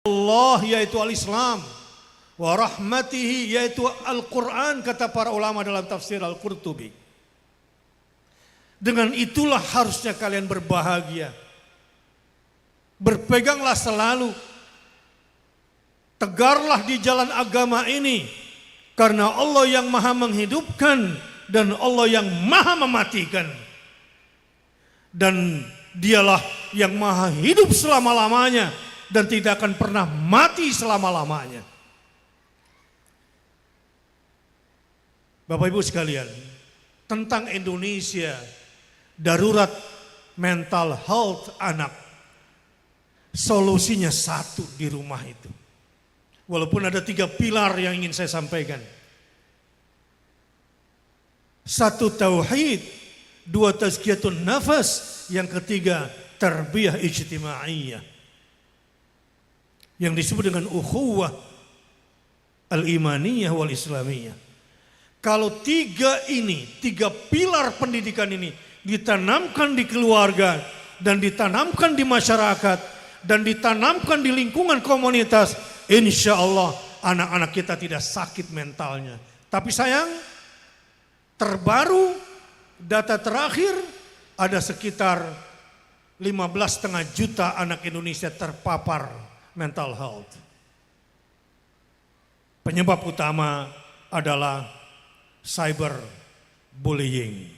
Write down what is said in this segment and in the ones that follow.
Allah yaitu al-Islam, wa rahmatihi yaitu Al-Quran, kata para ulama dalam tafsir Al-Qurtubi. Dengan itulah harusnya kalian berbahagia. Berpeganglah selalu, tegarlah di jalan agama ini, karena Allah yang maha menghidupkan dan Allah yang maha mematikan. Dan dialah yang maha hidup selama-lamanya dan tidak akan pernah mati selama-lamanya. Bapak Ibu sekalian, tentang Indonesia, darurat mental health anak, solusinya satu di rumah itu. Walaupun ada 3 pilar yang ingin saya sampaikan. 1, tauhid. 2, tazkiyatun nafas. Yang 3, tarbiyah ijtimaiyah. Yang disebut dengan ukhuwah al-imaniyah wal islamiyah. Kalau 3 pilar pendidikan ini ditanamkan di keluarga dan ditanamkan di masyarakat dan ditanamkan di lingkungan komunitas, insya Allah anak-anak kita tidak sakit mentalnya. Tapi sayang, terbaru data terakhir ada sekitar 15,5 juta anak Indonesia terpapar mental health. Penyebab utama adalah cyber bullying.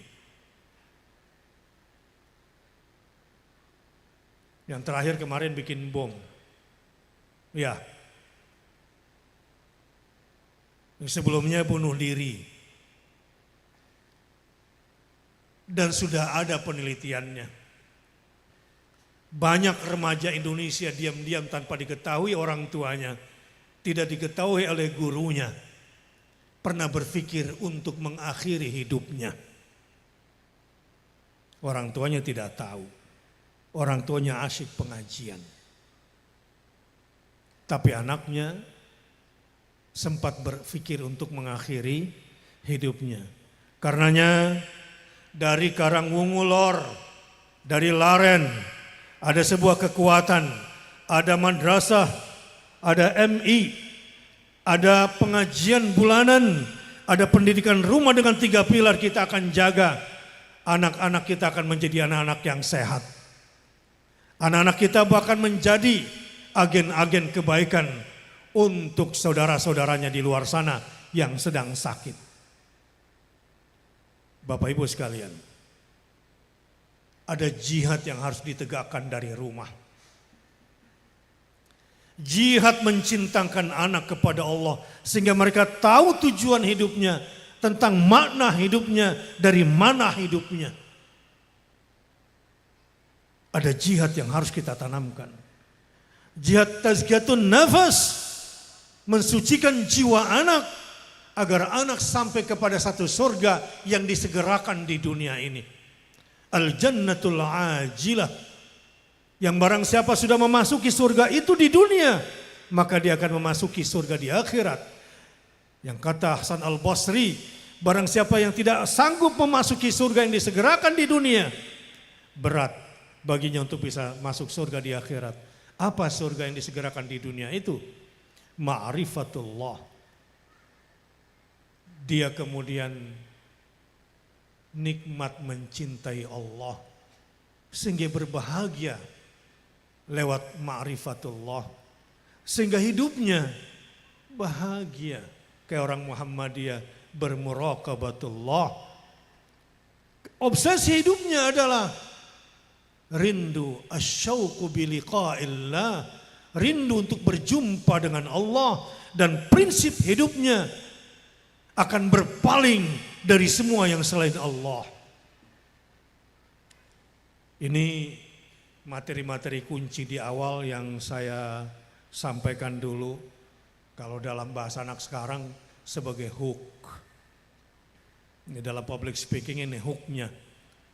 Yang terakhir kemarin bikin bom. Ya. Yang sebelumnya bunuh diri. Dan sudah ada penelitiannya. Banyak remaja Indonesia diam-diam tanpa diketahui orang tuanya, tidak diketahui oleh gurunya, pernah berpikir untuk mengakhiri hidupnya. Orang tuanya tidak tahu. Orang tuanya asyik pengajian. Tapi anaknya sempat berpikir untuk mengakhiri hidupnya. Karenanya dari Karangwungu Lor, dari Laren, ada sebuah kekuatan, ada madrasah, ada MI, ada pengajian bulanan, ada pendidikan rumah dengan 3 pilar. Kita akan jaga anak-anak kita akan menjadi anak-anak yang sehat. Anak-anak kita bahkan menjadi agen-agen kebaikan untuk saudara-saudaranya di luar sana yang sedang sakit. Bapak Ibu sekalian, ada jihad yang harus ditegakkan dari rumah. Jihad mencintakan anak kepada Allah sehingga mereka tahu tujuan hidupnya, tentang makna hidupnya, dari mana hidupnya. Ada jihad yang harus kita tanamkan. Jihad tazkiyatun nafas, mensucikan jiwa anak agar anak sampai kepada satu surga yang disegerakan di dunia ini. Al-jannatul ajilah, yang barang siapa sudah memasuki surga itu di dunia, maka dia akan memasuki surga di akhirat. Yang kata Hasan al-Basri, barang siapa yang tidak sanggup memasuki surga yang disegerakan di dunia, berat baginya untuk bisa masuk surga di akhirat. Apa surga yang disegerakan di dunia itu? Ma'rifatullah. Dia kemudian nikmat mencintai Allah sehingga berbahagia lewat ma'rifatullah, sehingga hidupnya bahagia. Kayak orang Muhammadiyah bermuraqabatullah. Obsesi hidupnya adalah rindu asyauqu biliqa'illah, rindu untuk berjumpa dengan Allah, dan prinsip hidupnya akan berpaling dari semua yang selain Allah. Ini materi-materi kunci di awal yang saya sampaikan dulu. Kalau dalam bahasa anak sekarang sebagai hook. Ini dalam public speaking ini hooknya.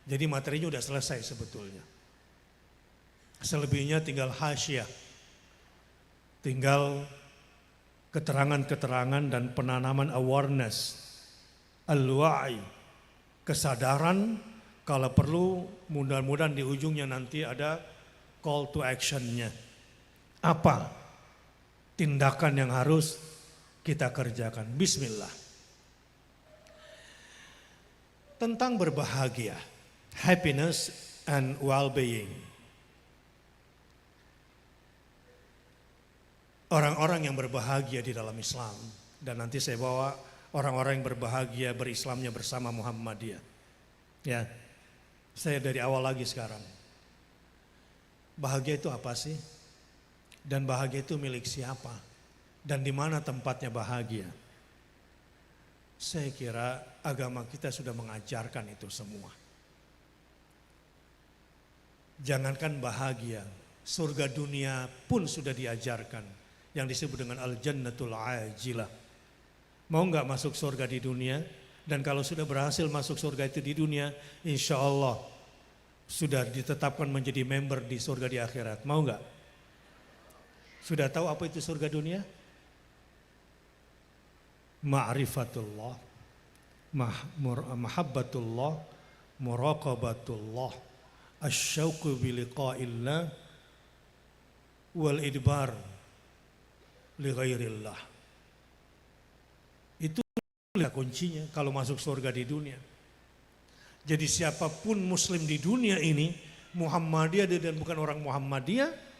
Jadi materinya udah selesai sebetulnya. Selebihnya tinggal hasyiah. Tinggal keterangan-keterangan dan penanaman awareness. Al-wa'i, kesadaran. Kalau perlu mudah-mudahan di ujungnya nanti ada call to action-nya. Apa tindakan yang harus kita kerjakan. Bismillah. Tentang berbahagia, happiness and well-being. Orang-orang yang berbahagia di dalam Islam, dan nanti saya bawa orang-orang yang berbahagia berislamnya bersama Muhammadiyah. Ya, saya dari awal lagi sekarang. Bahagia itu apa sih? Dan bahagia itu milik siapa? Dan di mana tempatnya bahagia? Saya kira agama kita sudah mengajarkan itu semua. Jangankan bahagia, surga dunia pun sudah diajarkan, yang disebut dengan al-jannatul ajilah. Mau nggak masuk surga di dunia? Dan kalau sudah berhasil masuk surga itu di dunia, insya Allah sudah ditetapkan menjadi member di surga di akhirat. Mau nggak? Sudah tahu apa itu surga dunia? Ma'rifatullah, mahabbatullah, muraqabatullah, asyauqu biliqa'illah, wal idbar li ghairillah. Itu kuncinya kalau masuk surga di dunia. Jadi siapapun muslim di dunia ini, Muhammadiyah dan bukan orang Muhammadiyah,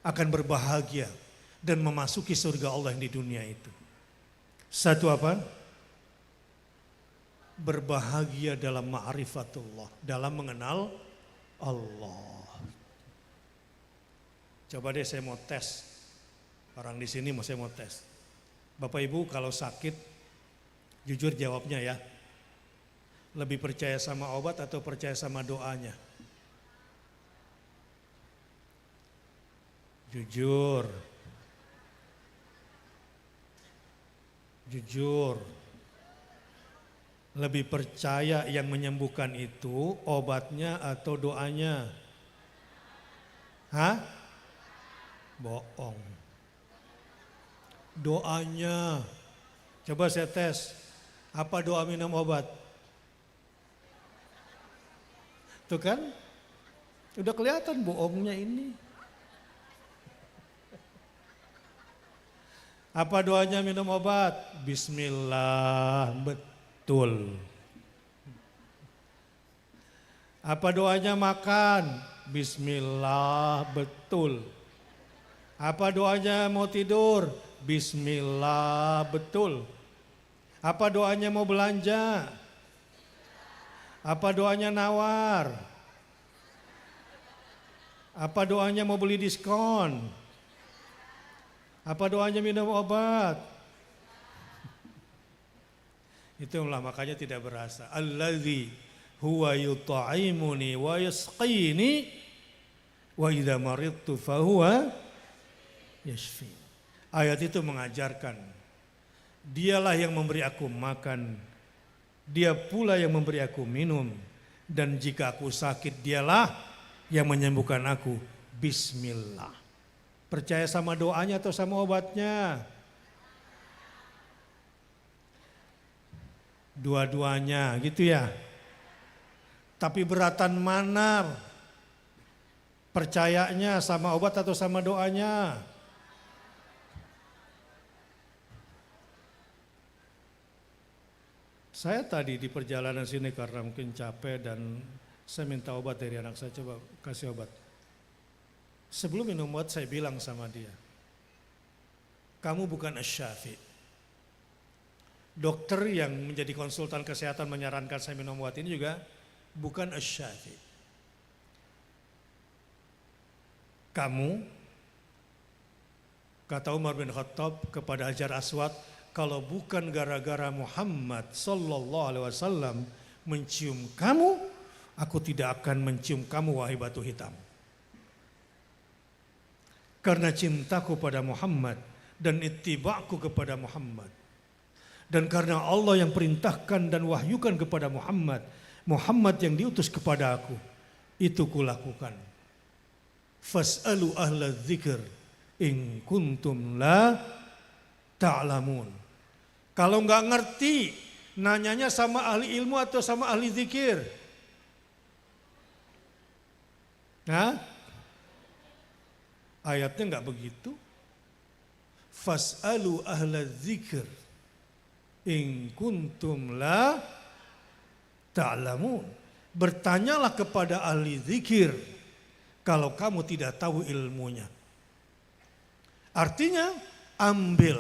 akan berbahagia dan memasuki surga Allah yang di dunia itu. Satu apa? Berbahagia dalam ma'rifatullah, dalam mengenal Allah. Coba deh saya mau tes. Orang di sini saya mau tes. Bapak Ibu kalau sakit, jujur jawabnya ya. Lebih percaya sama obat atau percaya sama doanya? Jujur. Jujur. Lebih percaya yang menyembuhkan itu obatnya atau doanya? Hah? Bohong. Doanya. Coba saya tes. Apa doa minum obat? Tuh kan? Udah kelihatan bohongnya ini. Apa doanya minum obat? Bismillah, betul. Apa doanya makan? Bismillah, betul. Apa doanya mau tidur? Bismillah, betul. Apa doanya mau belanja? Apa doanya nawar? Apa doanya mau beli diskon? Apa doanya minum obat? Itulah makanya tidak berasa. Allazi huwa yut'imuni wa yasqini wa idza maridtu fahuwa yashfi. Ayat itu mengajarkan dialah yang memberi aku makan, dia pula yang memberi aku minum, dan jika aku sakit dialah yang menyembuhkan aku. Bismillah. Percaya sama doanya atau sama obatnya? Dua-duanya gitu ya. Tapi beratan mana? Percayanya sama obat atau sama doanya? Saya tadi di perjalanan sini karena mungkin capek dan saya minta obat dari anak saya, coba kasih obat. Sebelum minum obat saya bilang sama dia, kamu bukan asy-syafi. Dokter yang menjadi konsultan kesehatan menyarankan saya minum obat ini juga bukan asy-syafi. Kamu, kata Umar bin Khattab kepada Hajar Aswad, kalau bukan gara-gara Muhammad sallallahu alaihi wasallam mencium kamu, aku tidak akan mencium kamu wahai batu hitam. Karena cintaku pada Muhammad dan ittibaku kepada Muhammad. Dan karena Allah yang perintahkan dan wahyukan kepada Muhammad, Muhammad yang diutus kepada aku, itu kulakukan. Fas'alu ahla dzikr in kuntum la ta'lamun. Kalau nggak ngerti, nanyanya sama ahli ilmu atau sama ahli zikir? Hah? Ayatnya nggak begitu. Fas'alu ahla dzikr in kuntum la ta'lamun. Bertanyalah kepada ahli zikir kalau kamu tidak tahu ilmunya. Artinya ambil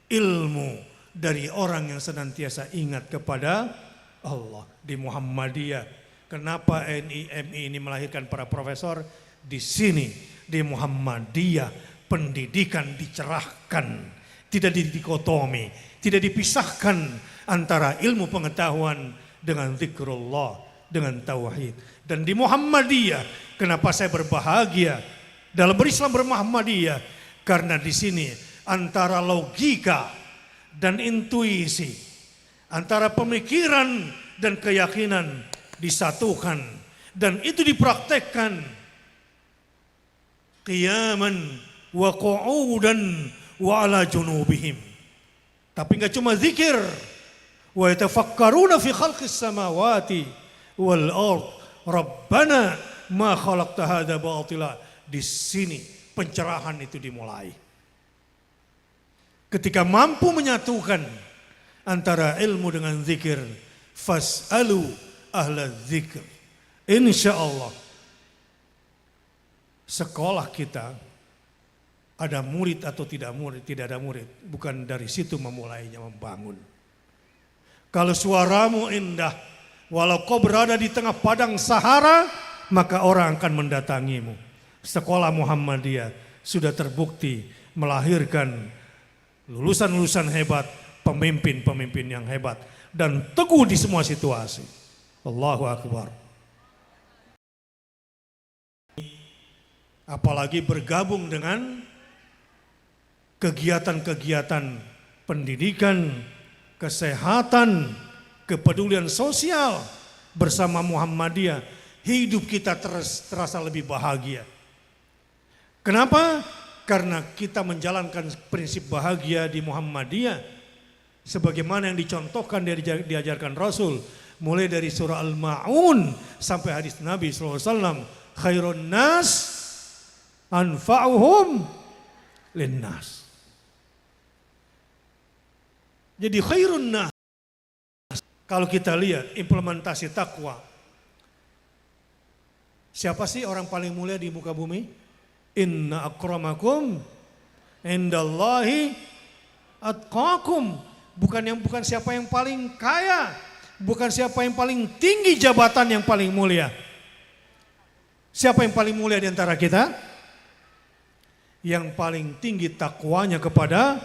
ilmu dari orang yang senantiasa ingat kepada Allah. Di Muhammadiyah, kenapa NIMI ini melahirkan para profesor? Di sini, di Muhammadiyah, pendidikan dicerahkan, tidak didikotomi, tidak dipisahkan antara ilmu pengetahuan dengan zikrullah, dengan tauhid. Dan di Muhammadiyah, kenapa saya berbahagia dalam berislam bermuhammadiyah? Karena di sini antara logika dan intuisi, antara pemikiran dan keyakinan disatukan, dan itu dipraktekkan qiyaman wa qu'udan wa ala junubihim. Tapi enggak cuma zikir, wa yatafakkaruna fi khalqis samawati wal ard rabbana ma khalaqta hadza batila. Di sini pencerahan itu dimulai. Ketika mampu menyatukan antara ilmu dengan zikir, fas'alu ahla zikr. Insyaallah sekolah kita ada murid atau tidak ada murid, bukan dari situ memulainya membangun. Kalau suaramu indah, walau kau berada di tengah padang Sahara, maka orang akan mendatangimu. Sekolah Muhammadiyah sudah terbukti melahirkan lulusan-lulusan hebat, pemimpin-pemimpin yang hebat, dan teguh di semua situasi. Allahu Akbar. Apalagi bergabung dengan kegiatan-kegiatan pendidikan, kesehatan, kepedulian sosial bersama Muhammadiyah, hidup kita terasa lebih bahagia. Kenapa? Karena kita menjalankan prinsip bahagia di Muhammadiyah sebagaimana yang dicontohkan diajarkan Rasul, mulai dari surah Al-Ma'un sampai hadis Nabi SAW, khairun nas anfa'uhum linnas. Jadi khairun nas, kalau kita lihat implementasi takwa, siapa sih orang paling mulia di muka bumi? Inna akramakum indallahi atqakum. Bukan siapa yang paling kaya, bukan siapa yang paling tinggi jabatan yang paling mulia. Siapa yang paling mulia di antara kita? Yang paling tinggi takwanya kepada,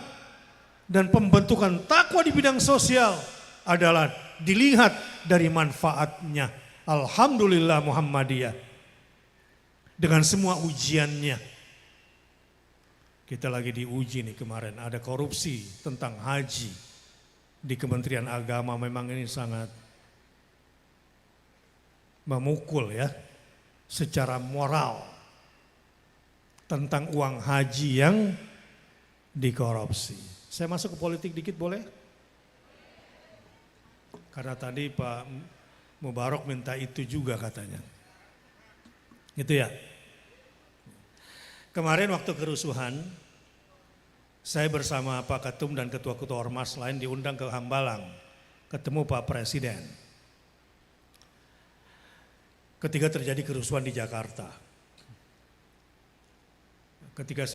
dan pembentukan takwa di bidang sosial adalah dilihat dari manfaatnya. Alhamdulillah Muhammadiyah dengan semua ujiannya. Kita lagi diuji nih kemarin, ada korupsi tentang haji di Kementerian Agama. Memang ini sangat memukul ya secara moral tentang uang haji yang dikorupsi. Saya masuk ke politik dikit boleh? Karena tadi Pak Mubarak minta itu juga katanya. Gitu ya. Kemarin waktu kerusuhan, saya bersama Pak Ketum dan ketua-ketua ormas lain diundang ke Hambalang, ketemu Pak Presiden. Ketika terjadi kerusuhan di Jakarta. Ketika